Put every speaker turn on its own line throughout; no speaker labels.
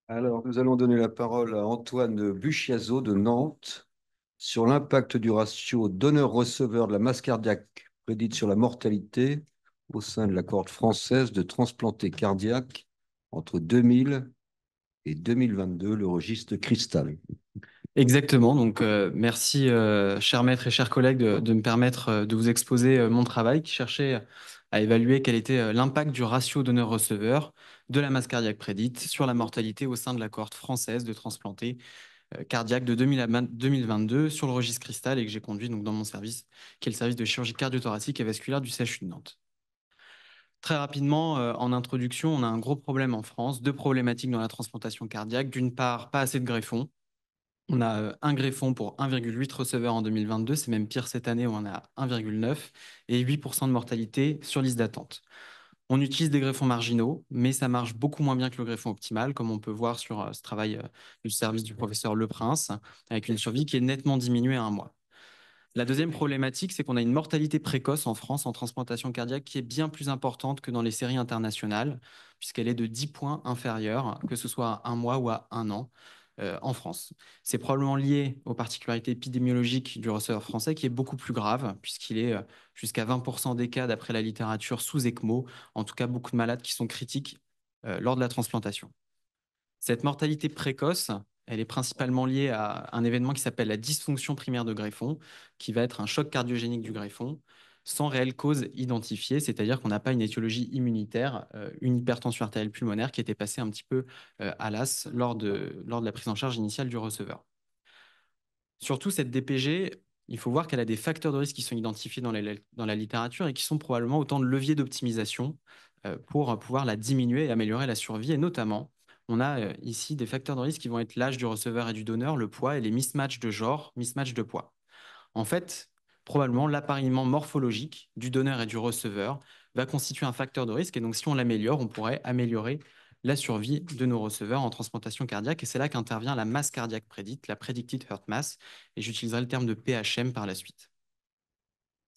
Alors, nous allons donner la parole à Antoine Buchiazot de Nantes sur l'impact du ratio donneur-receveur de la masse cardiaque prédite sur la mortalité au sein de la cohorte française de transplantés cardiaques entre 2000 et 2022, le registre Cristal.
Exactement. Donc, merci, chers maîtres et chers collègues, de me permettre de vous exposer mon travail qui cherchait à évaluer quel était l'impact du ratio donneur-receveur de la masse cardiaque prédite sur la mortalité au sein de la cohorte française de transplantés cardiaques de 2000 à 2022 sur le registre Cristal et que j'ai conduit donc dans mon service, qui est le service de chirurgie cardio-thoracique et vasculaire du CHU de Nantes. Très rapidement, en introduction, on a un gros problème en France, deux problématiques dans la transplantation cardiaque. D'une part, pas assez de greffons. On a un greffon pour 1,8 receveurs en 2022, c'est même pire cette année où on a 1,9 et 8% de mortalité sur liste d'attente. On utilise des greffons marginaux, mais ça marche beaucoup moins bien que le greffon optimal, comme on peut voir sur ce travail du service du professeur Leprince, avec une survie qui est nettement diminuée à un mois. La deuxième problématique, c'est qu'on a une mortalité précoce en France en transplantation cardiaque qui est bien plus importante que dans les séries internationales, puisqu'elle est de 10 points inférieure, que ce soit à un mois ou à un an en France. C'est probablement lié aux particularités épidémiologiques du receveur français qui est beaucoup plus grave, puisqu'il est jusqu'à 20% des cas, d'après la littérature, sous ECMO, en tout cas beaucoup de malades qui sont critiques lors de la transplantation. Cette mortalité précoce, elle est principalement liée à un événement qui s'appelle la dysfonction primaire de greffon, qui va être un choc cardiogénique du greffon, sans réelle cause identifiée, c'est-à-dire qu'on n'a pas une étiologie immunitaire, une hypertension artérielle pulmonaire qui était passée un petit peu à l'as lors de la prise en charge initiale du receveur. Surtout, cette DPG, il faut voir qu'elle a des facteurs de risque qui sont identifiés dans la littérature et qui sont probablement autant de leviers d'optimisation pour pouvoir la diminuer et améliorer la survie. Et notamment, on a ici des facteurs de risque qui vont être l'âge du receveur et du donneur, le poids et les mismatchs de genre, mismatchs de poids. En fait, probablement, l'appariement morphologique du donneur et du receveur va constituer un facteur de risque. Et donc, si on l'améliore, on pourrait améliorer la survie de nos receveurs en transplantation cardiaque. Et c'est là qu'intervient la masse cardiaque prédite, la Predicted Heart Mass. Et j'utiliserai le terme de PHM par la suite.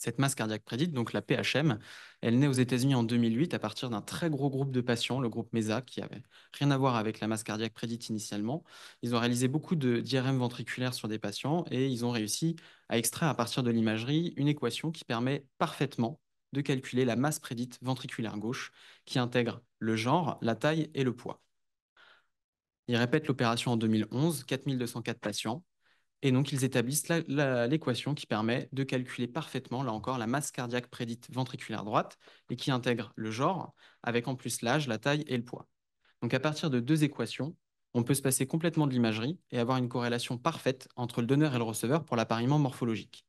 Cette masse cardiaque prédite, donc la PHM, elle naît aux États-Unis en 2008 à partir d'un très gros groupe de patients, le groupe MESA, qui avait rien à voir avec la masse cardiaque prédite initialement. Ils ont réalisé beaucoup d'IRM ventriculaire sur des patients et ils ont réussi à extraire à partir de l'imagerie une équation qui permet parfaitement de calculer la masse prédite ventriculaire gauche, qui intègre le genre, la taille et le poids. Ils répètent l'opération en 2011, 4204 patients. Et donc, ils établissent l'équation qui permet de calculer parfaitement, là encore, la masse cardiaque prédite ventriculaire droite et qui intègre le genre, avec en plus l'âge, la taille et le poids. Donc, à partir de deux équations, on peut se passer complètement de l'imagerie et avoir une corrélation parfaite entre le donneur et le receveur pour l'appariement morphologique.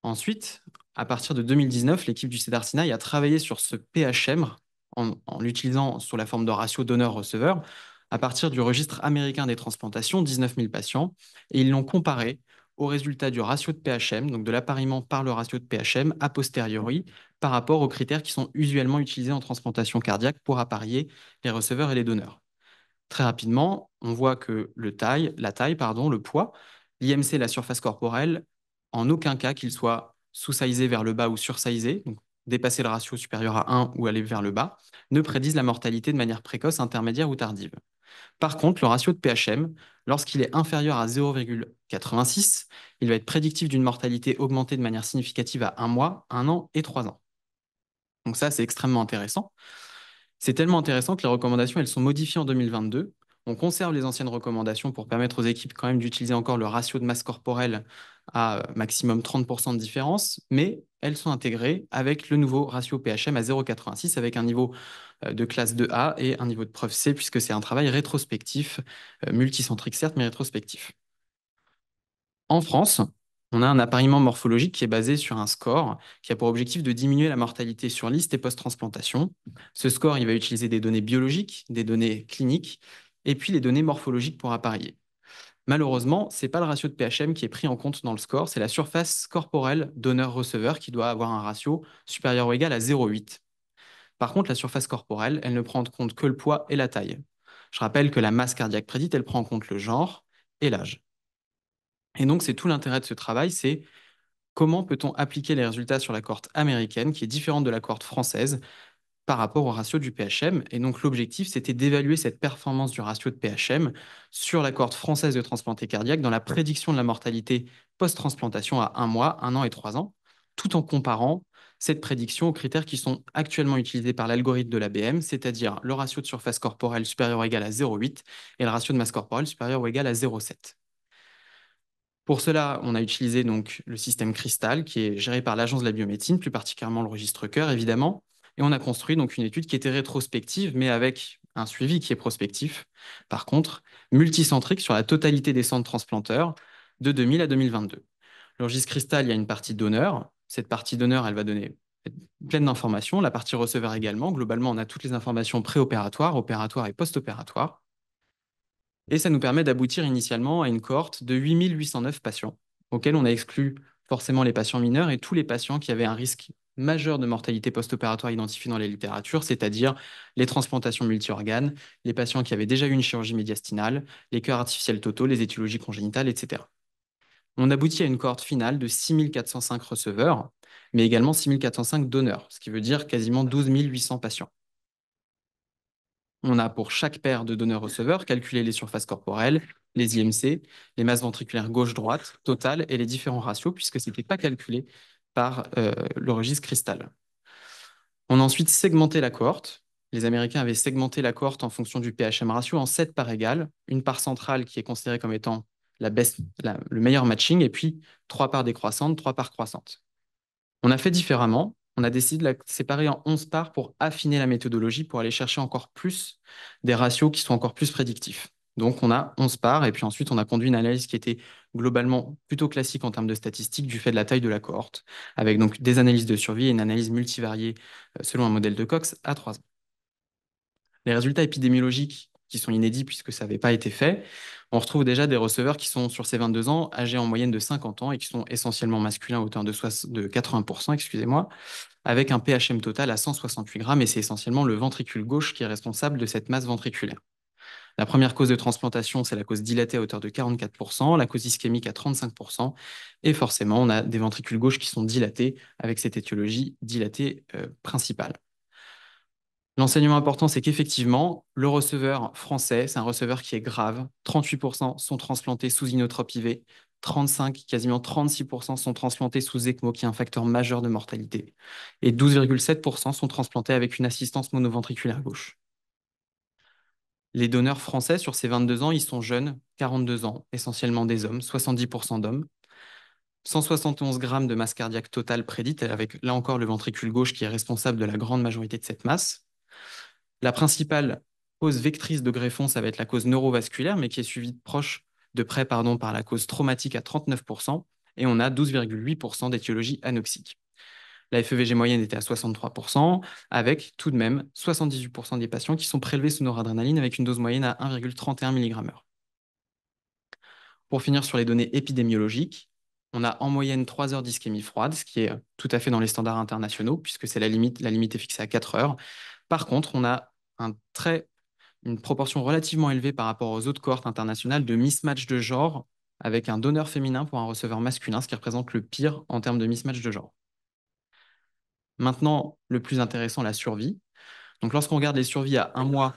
Ensuite, à partir de 2019, l'équipe du CEDAR Sinai a travaillé sur ce PHM en l'utilisant sous la forme de ratio donneur-receveur à partir du registre américain des transplantations, 19 000 patients, et ils l'ont comparé au résultat du ratio de PHM, donc de l'appariement par le ratio de PHM a posteriori, par rapport aux critères qui sont usuellement utilisés en transplantation cardiaque pour apparier les receveurs et les donneurs. Très rapidement, on voit que la taille, pardon, le poids, l'IMC, la surface corporelle, en aucun cas qu'il soit sous-sizé vers le bas ou sur-sizé, donc dépasser le ratio supérieur à 1 ou aller vers le bas, ne prédisent la mortalité de manière précoce, intermédiaire ou tardive. Par contre, le ratio de PHM, lorsqu'il est inférieur à 0,86, il va être prédictif d'une mortalité augmentée de manière significative à 1 mois, 1 an et 3 ans. Donc ça, c'est extrêmement intéressant. C'est tellement intéressant que les recommandations, elles sont modifiées en 2022. On conserve les anciennes recommandations pour permettre aux équipes quand même d'utiliser encore le ratio de masse corporelle à maximum 30% de différence, mais elles sont intégrées avec le nouveau ratio PHM à 0,86 avec un niveau de classe 2A et un niveau de preuve C puisque c'est un travail rétrospectif, multicentrique certes, mais rétrospectif. En France, on a un appariement morphologique qui est basé sur un score qui a pour objectif de diminuer la mortalité sur liste et post-transplantation. Ce score, il va utiliser des données biologiques, des données cliniques, et puis les données morphologiques pour apparier. Malheureusement, ce n'est pas le ratio de PHM qui est pris en compte dans le score, c'est la surface corporelle donneur-receveur qui doit avoir un ratio supérieur ou égal à 0,8. Par contre, la surface corporelle, elle ne prend en compte que le poids et la taille. Je rappelle que la masse cardiaque prédite, elle prend en compte le genre et l'âge. Et donc, c'est tout l'intérêt de ce travail, c'est comment peut-on appliquer les résultats sur la cohorte américaine, qui est différente de la cohorte française, par rapport au ratio du PHM. Et donc, l'objectif, c'était d'évaluer cette performance du ratio de PHM sur la cohorte française de transplantés cardiaques dans la prédiction de la mortalité post-transplantation à 1 mois, 1 an et 3 ans, tout en comparant cette prédiction aux critères qui sont actuellement utilisés par l'algorithme de l'ABM, c'est-à-dire le ratio de surface corporelle supérieur ou égal à 0,8 et le ratio de masse corporelle supérieur ou égal à 0,7. Pour cela, on a utilisé donc le système Crystal, qui est géré par l'Agence de la biomédecine, plus particulièrement le registre cœur, évidemment. Et on a construit donc une étude qui était rétrospective, mais avec un suivi qui est prospectif. Par contre, multicentrique sur la totalité des centres transplanteurs de 2000 à 2022. Le registre Crystal, il y a une partie donneur. Cette partie donneur, elle va donner pleine d'informations. La partie receveur également. Globalement, on a toutes les informations préopératoires, opératoires et post-opératoires. Et ça nous permet d'aboutir initialement à une cohorte de 8 809 patients, auxquels on a exclu forcément les patients mineurs et tous les patients qui avaient un risque majeur de mortalité post-opératoire identifié dans les littératures, c'est-à-dire les transplantations multi-organes, les patients qui avaient déjà eu une chirurgie médiastinale, les cœurs artificiels totaux, les étiologies congénitales, etc. On aboutit à une cohorte finale de 6 405 receveurs, mais également 6 405 donneurs, ce qui veut dire quasiment 12 800 patients. On a pour chaque paire de donneurs-receveurs calculé les surfaces corporelles, les IMC, les masses ventriculaires gauche-droite, totales et les différents ratios, puisque ce n'était pas calculé par le registre Crystal. On a ensuite segmenté la cohorte. Les Américains avaient segmenté la cohorte en fonction du PHM ratio en 7 parts égales, une part centrale qui est considérée comme étant le meilleur matching, et puis 3 parts décroissantes, 3 parts croissantes. On a fait différemment. On a décidé de la séparer en 11 parts pour affiner la méthodologie, pour aller chercher encore plus des ratios qui sont encore plus prédictifs. Donc, on a 11 parts et puis ensuite, on a conduit une analyse qui était globalement plutôt classique en termes de statistiques du fait de la taille de la cohorte, avec donc des analyses de survie et une analyse multivariée selon un modèle de Cox à 3 ans. Les résultats épidémiologiques qui sont inédits puisque ça n'avait pas été fait, on retrouve déjà des receveurs qui sont sur ces 22 ans, âgés en moyenne de 50 ans et qui sont essentiellement masculins à hauteur de 80%, excusez-moi, avec un PHM total à 168 grammes et c'est essentiellement le ventricule gauche qui est responsable de cette masse ventriculaire. La première cause de transplantation, c'est la cause dilatée à hauteur de 44%, la cause ischémique à 35%, et forcément, on a des ventricules gauches qui sont dilatés avec cette étiologie dilatée principale. L'enseignement important, c'est qu'effectivement, le receveur français, c'est un receveur qui est grave. 38% sont transplantés sous inotrope IV, 35, quasiment 36% sont transplantés sous ECMO, qui est un facteur majeur de mortalité, et 12,7% sont transplantés avec une assistance monoventriculaire gauche. Les donneurs français, sur ces 22 ans, ils sont jeunes, 42 ans, essentiellement des hommes, 70% d'hommes. 171 grammes de masse cardiaque totale prédite, avec là encore le ventricule gauche qui est responsable de la grande majorité de cette masse. La principale cause vectrice de greffon, ça va être la cause neurovasculaire, mais qui est suivie de près par la cause traumatique à 39%, et on a 12,8% d'étiologie anoxique. La FEVG moyenne était à 63%, avec tout de même 78% des patients qui sont prélevés sous noradrénaline avec une dose moyenne à 1,31 mg/h. Pour finir sur les données épidémiologiques, on a en moyenne 3 heures d'ischémie froide, ce qui est tout à fait dans les standards internationaux, puisque c'est la limite est fixée à 4 heures. Par contre, on a une proportion relativement élevée par rapport aux autres cohortes internationales de mismatch de genre, avec un donneur féminin pour un receveur masculin, ce qui représente le pire en termes de mismatch de genre. Maintenant, le plus intéressant, la survie. Donc, lorsqu'on regarde les survies à 1 mois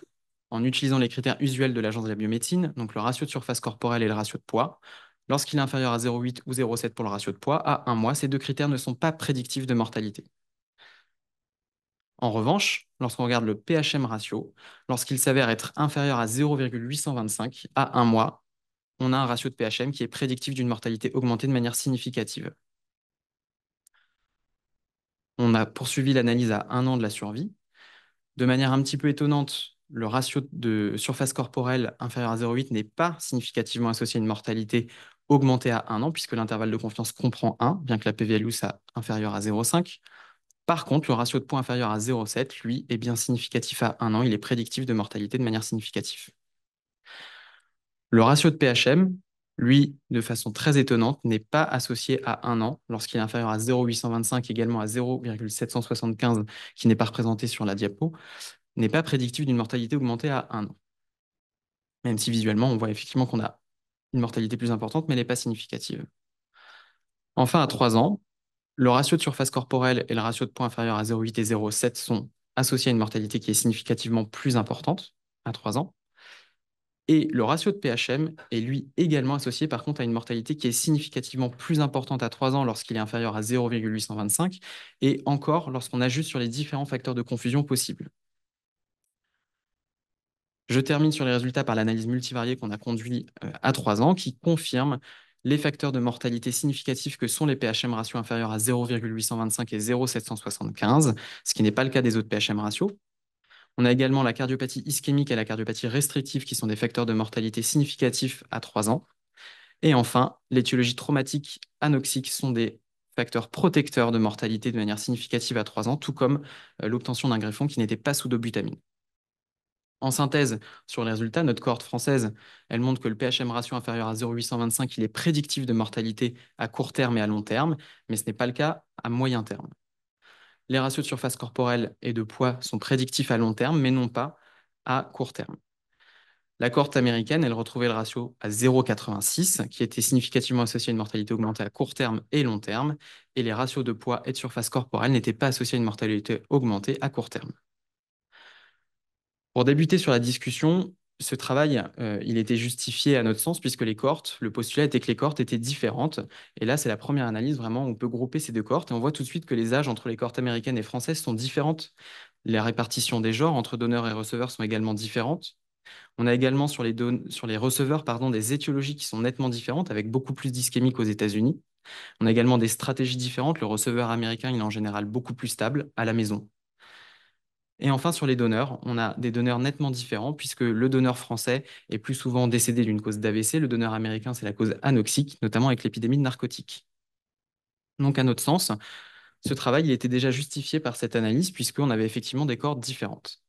en utilisant les critères usuels de l'Agence de la biomédecine, donc le ratio de surface corporelle et le ratio de poids, lorsqu'il est inférieur à 0,8 ou 0,7 pour le ratio de poids, à 1 mois, ces deux critères ne sont pas prédictifs de mortalité. En revanche, lorsqu'on regarde le PHM ratio, lorsqu'il s'avère être inférieur à 0,825 à 1 mois, on a un ratio de PHM qui est prédictif d'une mortalité augmentée de manière significative. On a poursuivi l'analyse à 1 an de la survie. De manière un petit peu étonnante, le ratio de surface corporelle inférieur à 0,8 n'est pas significativement associé à une mortalité augmentée à 1 an, puisque l'intervalle de confiance comprend 1, bien que la p-value soit inférieure à 0,5. Par contre, le ratio de poids inférieur à 0,7, lui, est bien significatif à 1 an. Il est prédictif de mortalité de manière significative. Le ratio de PHM, lui, de façon très étonnante, n'est pas associé à 1 an lorsqu'il est inférieur à 0,825, également à 0,775, qui n'est pas représenté sur la diapo, n'est pas prédictif d'une mortalité augmentée à 1 an. Même si visuellement, on voit effectivement qu'on a une mortalité plus importante, mais elle n'est pas significative. Enfin, à 3 ans, le ratio de surface corporelle et le ratio de poids inférieur à 0,8 et 0,7 sont associé à une mortalité qui est significativement plus importante à 3 ans. Et le ratio de PHM est lui également associé par contre à une mortalité qui est significativement plus importante à 3 ans lorsqu'il est inférieur à 0,825 et encore lorsqu'on ajuste sur les différents facteurs de confusion possibles. Je termine sur les résultats par l'analyse multivariée qu'on a conduit à 3 ans qui confirme les facteurs de mortalité significatifs que sont les PHM ratios inférieurs à 0,825 et 0,775, ce qui n'est pas le cas des autres PHM ratios. On a également la cardiopathie ischémique et la cardiopathie restrictive qui sont des facteurs de mortalité significatifs à 3 ans. Et enfin, l'étiologie traumatique anoxique sont des facteurs protecteurs de mortalité de manière significative à 3 ans, tout comme l'obtention d'un greffon qui n'était pas sous dobutamine. En synthèse, sur les résultats, notre cohorte française, elle montre que le PHM ratio inférieur à 0,825, il est prédictif de mortalité à court terme et à long terme, mais ce n'est pas le cas à moyen terme. Les ratios de surface corporelle et de poids sont prédictifs à long terme, mais non pas à court terme. La cohorte américaine, elle retrouvait le ratio à 0,86, qui était significativement associé à une mortalité augmentée à court terme et long terme, et les ratios de poids et de surface corporelle n'étaient pas associés à une mortalité augmentée à court terme. Pour débuter sur la discussion, ce travail, il était justifié à notre sens puisque les cohortes, le postulat était que les cohortes étaient différentes. Et là, c'est la première analyse vraiment où on peut grouper ces deux cohortes et on voit tout de suite que les âges entre les cohortes américaines et françaises sont différentes. La répartition des genres entre donneurs et receveurs sont également différentes. On a également sur les receveurs des étiologies qui sont nettement différentes avec beaucoup plus d'ischémique aux États-Unis. On a également des stratégies différentes. Le receveur américain, il est en général beaucoup plus stable à la maison. Et enfin, sur les donneurs, on a des donneurs nettement différents puisque le donneur français est plus souvent décédé d'une cause d'AVC. Le donneur américain, c'est la cause anoxique, notamment avec l'épidémie de narcotiques. Donc, à notre sens, ce travail il était déjà justifié par cette analyse puisqu'on avait effectivement des cohortes différentes.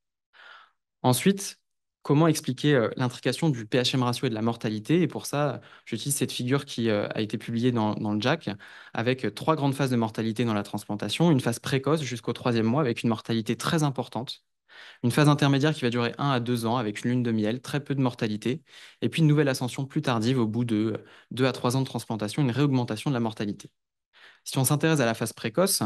Ensuite, comment expliquer l'intrication du PHM ratio et de la mortalité? Et pour ça, j'utilise cette figure qui a été publiée dans le JACC avec 3 grandes phases de mortalité dans la transplantation. Une phase précoce jusqu'au 3e mois avec une mortalité très importante. Une phase intermédiaire qui va durer 1 à 2 ans avec une lune de miel, très peu de mortalité. Et puis une nouvelle ascension plus tardive au bout de 2 à 3 ans de transplantation, une réaugmentation de la mortalité. Si on s'intéresse à la phase précoce,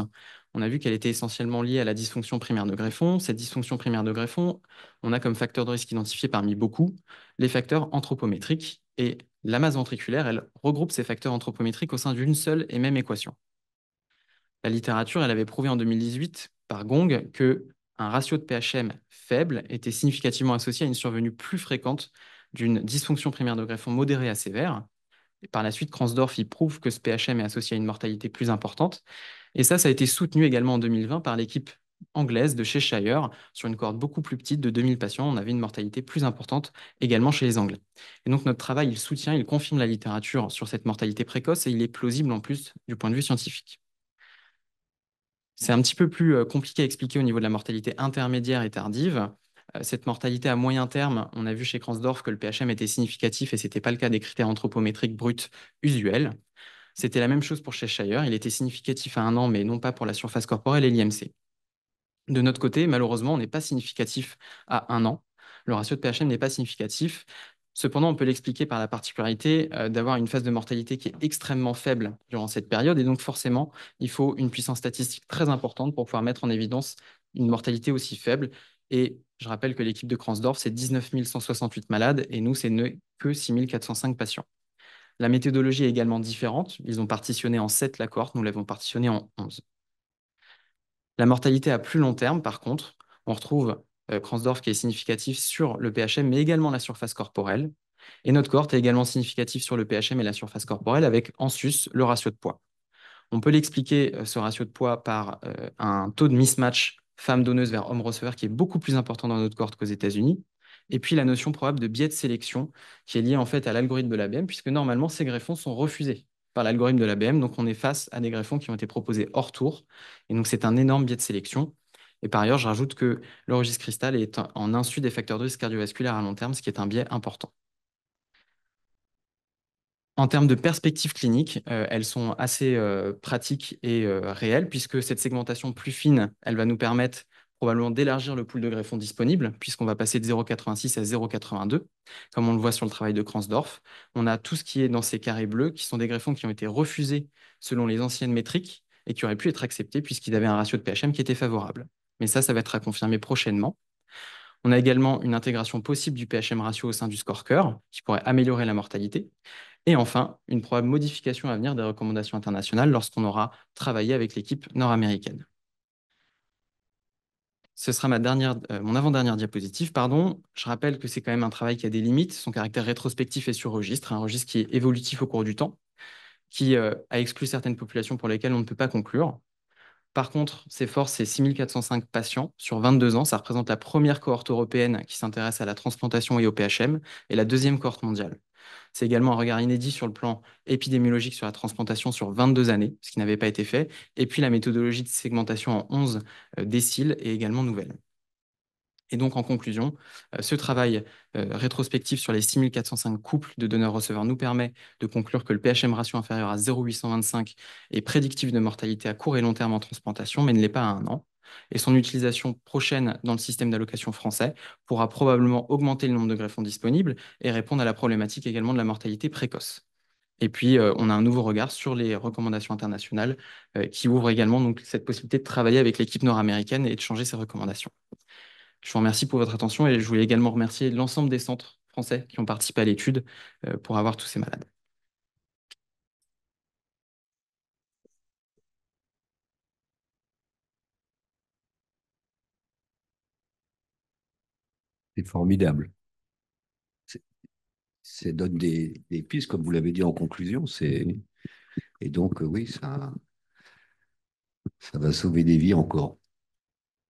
on a vu qu'elle était essentiellement liée à la dysfonction primaire de greffon. Cette dysfonction primaire de greffon, on a comme facteur de risque identifié parmi beaucoup les facteurs anthropométriques. Et la masse ventriculaire, elle regroupe ces facteurs anthropométriques au sein d'une seule et même équation. La littérature, elle avait prouvé en 2018 par Gong que un ratio de PHM faible était significativement associé à une survenue plus fréquente d'une dysfonction primaire de greffon modérée à sévère. Et par la suite, Kransdorff il prouve que ce PHM est associé à une mortalité plus importante. Et ça a été soutenu également en 2020 par l'équipe anglaise de Cheshire sur une cohorte beaucoup plus petite de 2000 patients. On avait une mortalité plus importante également chez les Anglais. Et donc notre travail, il soutient, il confirme la littérature sur cette mortalité précoce et il est plausible en plus du point de vue scientifique. C'est un petit peu plus compliqué à expliquer au niveau de la mortalité intermédiaire et tardive. Cette mortalité à moyen terme, on a vu chez Kransdorff que le PHM était significatif et ce n'était pas le cas des critères anthropométriques bruts usuels. C'était la même chose pour Cheshire, il était significatif à 1 an, mais non pas pour la surface corporelle et l'IMC. De notre côté, malheureusement, on n'est pas significatif à 1 an. Le ratio de PHM n'est pas significatif. Cependant, on peut l'expliquer par la particularité d'avoir une phase de mortalité qui est extrêmement faible durant cette période. Et donc, forcément, il faut une puissance statistique très importante pour pouvoir mettre en évidence une mortalité aussi faible. Et je rappelle que l'équipe de Kransdorff, c'est 19 168 malades et nous, c'est que 6 405 patients. La méthodologie est également différente. Ils ont partitionné en 7 la cohorte, nous l'avons partitionné en 11. La mortalité à plus long terme, par contre, on retrouve Kransdorff qui est significatif sur le PHM, mais également la surface corporelle. Et notre cohorte est également significative sur le PHM et la surface corporelle, avec en sus le ratio de poids. On peut l'expliquer, ce ratio de poids, par un taux de mismatch femme donneuse vers homme receveur qui est beaucoup plus important dans notre cohorte qu'aux États-Unis. Et puis la notion probable de biais de sélection qui est liée en fait à l'algorithme de l'ABM, puisque normalement ces greffons sont refusés par l'algorithme de l'ABM. Donc on est face à des greffons qui ont été proposés hors tour. Et donc c'est un énorme biais de sélection. Et par ailleurs, je rajoute que le registre cristal est en insu des facteurs de risque cardiovasculaire à long terme, ce qui est un biais important. En termes de perspectives cliniques, elles sont assez pratiques et réelles, puisque cette segmentation plus fine, elle va nous permettre probablement d'élargir le pool de greffons disponibles, puisqu'on va passer de 0,86 à 0,82, comme on le voit sur le travail de Kransdorff. On a tout ce qui est dans ces carrés bleus, qui sont des greffons qui ont été refusés selon les anciennes métriques et qui auraient pu être acceptés puisqu'ils avaient un ratio de PHM qui était favorable. mais ça va être à confirmer prochainement. On a également une intégration possible du PHM ratio au sein du score cœur, qui pourrait améliorer la mortalité. Et enfin, une probable modification à venir des recommandations internationales lorsqu'on aura travaillé avec l'équipe nord-américaine. Ce sera mon avant-dernière diapositive, pardon. Je rappelle que c'est quand même un travail qui a des limites, son caractère rétrospectif est sur registre, un registre qui est évolutif au cours du temps, qui a exclu certaines populations pour lesquelles on ne peut pas conclure. Par contre, c'est fort, c'est 6405 patients sur 22 ans. Ça représente la première cohorte européenne qui s'intéresse à la transplantation et au PHM et la deuxième cohorte mondiale. C'est également un regard inédit sur le plan épidémiologique sur la transplantation sur 22 années, ce qui n'avait pas été fait. Et puis la méthodologie de segmentation en 11 déciles est également nouvelle. Et donc, en conclusion, ce travail rétrospectif sur les 6405 couples de donneurs-receveurs nous permet de conclure que le PHM ratio inférieur à 0,825 est prédictif de mortalité à court et long terme en transplantation, mais ne l'est pas à 1 an. Et son utilisation prochaine dans le système d'allocation français pourra probablement augmenter le nombre de greffons disponibles et répondre à la problématique également de la mortalité précoce. Et puis, on a un nouveau regard sur les recommandations internationales qui ouvre également donc, cette possibilité de travailler avec l'équipe nord-américaine et de changer ses recommandations. Je vous remercie pour votre attention et je voulais également remercier l'ensemble des centres français qui ont participé à l'étude pour avoir tous ces malades.
C'est formidable. C'est- Ça donne des pistes, comme vous l'avez dit en conclusion. Et donc, oui, ça va sauver des vies encore.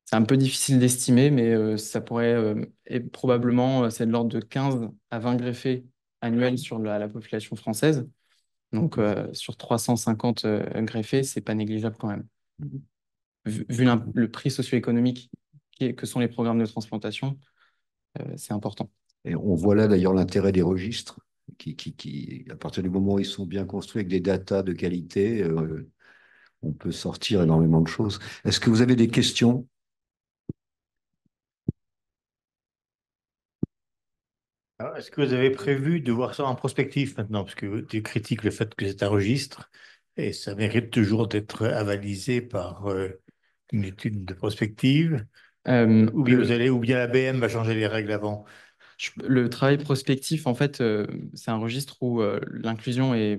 C'est un peu difficile d'estimer, mais ça pourrait et probablement, c'est de l'ordre de 15 à 20 greffés annuels sur la population française. Donc, sur 350 greffés, c'est pas négligeable quand même. Vu le prix socio-économique que sont les programmes de transplantation, c'est important.
Et on voit là d'ailleurs l'intérêt des registres, à partir du moment où ils sont bien construits avec des datas de qualité, on peut sortir énormément de choses. Est-ce que vous avez des questions?
Alors, est-ce que vous avez prévu de voir ça en prospectif maintenant? Parce que tu critiques le fait que c'est un registre et ça mérite toujours d'être avalisé par une étude de prospective. Ou bien
Le,
ou bien l'ABM va changer les règles avant.
Le travail prospectif, en fait, c'est un registre où l'inclusion est.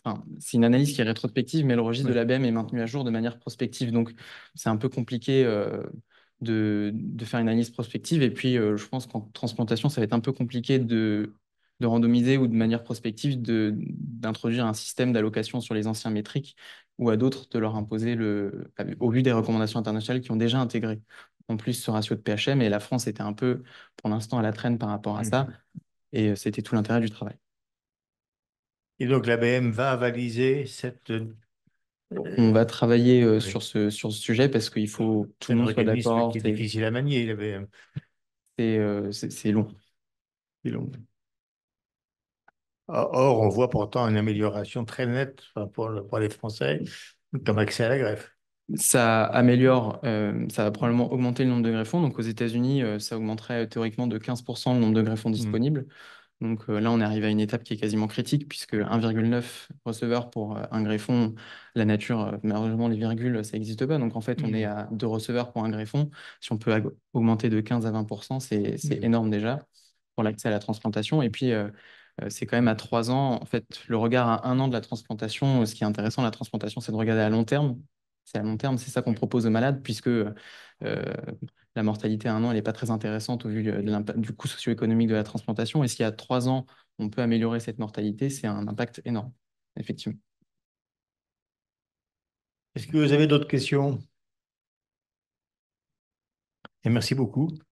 Enfin, c'est une analyse qui est rétrospective, mais le registre de
Oui.
l'ABM est maintenu à jour de manière prospective. Donc, c'est un peu compliqué de faire une analyse prospective. Et puis, je pense qu'en transplantation, ça va être un peu compliqué de randomiser ou de manière prospective d'introduire un système d'allocation sur les anciens métriques ou à d'autres de leur imposer au vu des recommandations internationales qui ont déjà intégré en plus ce ratio de PHM. Et la France était un peu pour l'instant à la traîne par rapport à ça.
Mhm.
Et c'était tout l'intérêt du travail.
Et donc l'ABM va avaliser cette.
On va travailler
Oui.
sur ce sujet parce qu'il faut que tout
C'est
le
un
monde soit
organisme
d'accord.
qui est difficile à manier, l'ABM.
C'est long.
C'est long. Or, on voit pourtant une amélioration très nette, enfin, pour les Français comme accès à la greffe.
Ça améliore, ça va probablement augmenter le nombre de greffons. Donc aux États-Unis, ça augmenterait théoriquement de 15% le nombre de greffons
Mm.
disponibles. Donc là, on arrive à une étape qui est quasiment critique, puisque 1,9 receveurs pour un greffon, la nature, malheureusement, les virgules, ça n'existe pas. Donc en fait, on est
Mm.
à 2 receveurs pour un greffon. Si on peut augmenter de 15 à 20%, c'est
Mm.
énorme déjà pour l'accès à la transplantation. Et puis, c'est quand même à 3 ans. En fait, le regard à 1 an de la transplantation, ce qui est intéressant, la transplantation, c'est de regarder à long terme. C'est à long terme, c'est ça qu'on propose aux malades, puisque la mortalité à 1 an, elle n'est pas très intéressante au vu du coût socio-économique de la transplantation. Et s'il y a 3 ans, on peut améliorer cette mortalité, c'est un impact énorme, effectivement.
Est-ce que vous avez d'autres questions? Et merci beaucoup.